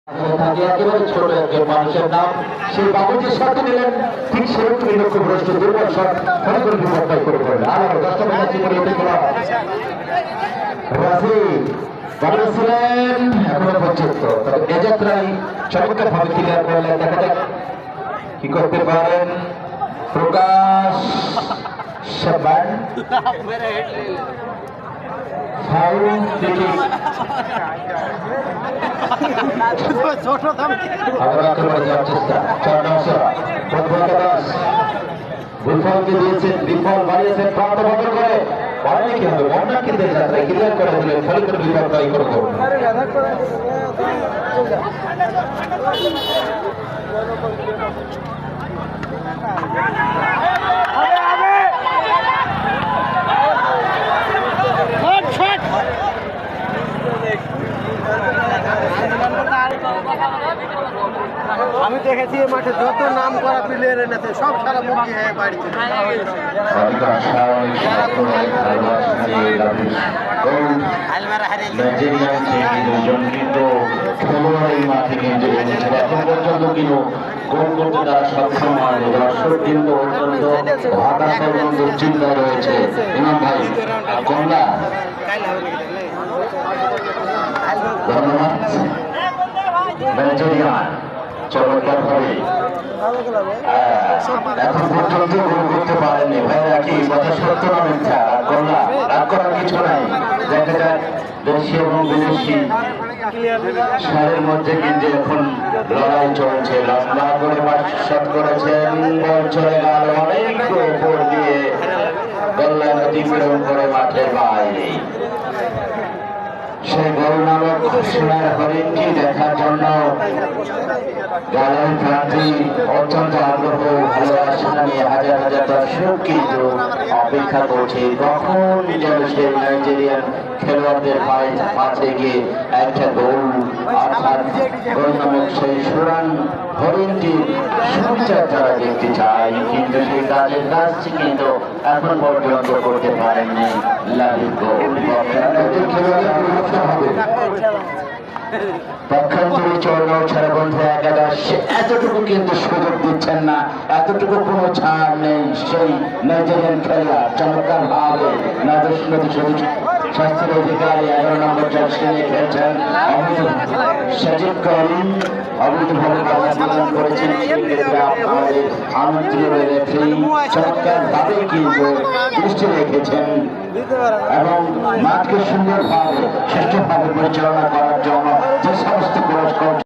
একেবারে ছোট একজন মানুষের নাম সেই বাবুজির সাথে নিলেন ঠিক সেরকম লক্ষ্যভ্রষ্ট দুর্বল শট ফলে করে বিপর্যয় করে পড়লেন। আর 10টা ম্যাচে করে উঠে গেল রাজীব বলেছিলেন এখনো পর্যন্ত, তবে এ যাত্রায় চমৎকার ভাবে ক্লিয়ার করলেন। দেখা যাক কি করতে পারেন প্রকাশ সাবান। বিফলকে দিয়েছেন, বিফল বাড়িয়েছেন প্রান্ত বদল করে অনেকে হবে মনটা কিন্তু ক্লিয়ার করে দিলেন ফলে করে বিফল ট্রাই করবো। আমি দেখেছি এই মাঠে যত নাম করা প্লেয়ার এনেছে সব সারা মুখী হয়ে বাড়িতে চিন্তা রয়েছে ইমাম ভাই কমলা ধন্যবাদ। চমৎকার ভাবে এখন পর্যন্ত গোল করতে পারেনি ভাইরা, কি কথা সত্য না মিথ্যা? রাগ করার কিছু নাই। দেখা যাক দেশি এবং বিদেশি সারের মধ্যে কিন্তু এখন লড়াই চলছে। লম্বা করে শট করেছেন, বল চলে গেল অনেক উপর দিয়ে গোল্লায় অতিক্রম করে মাঠের বাইরে। সেই গরু নামক সোনার হরিণটি দেখার জন্য গানের প্রান্তি অত্যন্ত আগ্রহ ভালোবাসা নিয়ে হাজার হাজার দর্শক কিন্তু অপেক্ষা করছে কখন যেন সেই নাইজেরিয়ান খেলোয়াড়দের মাঝে গিয়ে একটা গোল অর্থাৎ গরু নামক সেই সোনার হরিণটির সুবিচার তারা দেখতে চায়, কিন্তু সেই কাজের কাজটি কিন্তু এখন পর্যন্ত করতে পারেননি লাভি গোল। পক্ষান্তরে চরণ ছাড়া বন্ধু একাদশ এতটুকু কিন্তু সুযোগ দিচ্ছেন না, এতটুকু কোনো ছাড় নেই। সেই নাইজেরিয়ান খেলোয়াড় চমৎকার ভাবে স্বাস্থ্যের অধিকারী 11 নম্বর জার্সি নিয়ে খেলছেন সাজিদ করিম, অবৈধভাবে পালন করেছেন। আমাদের আমন্ত্রিত রেফারি চমৎকার ভাবে কিন্তু দৃষ্টি রেখেছেন এবং মাঠকে সুন্দরভাবে সুষ্ঠুভাবে পরিচালনা করার জন্য যে সমস্ত পুরস্কার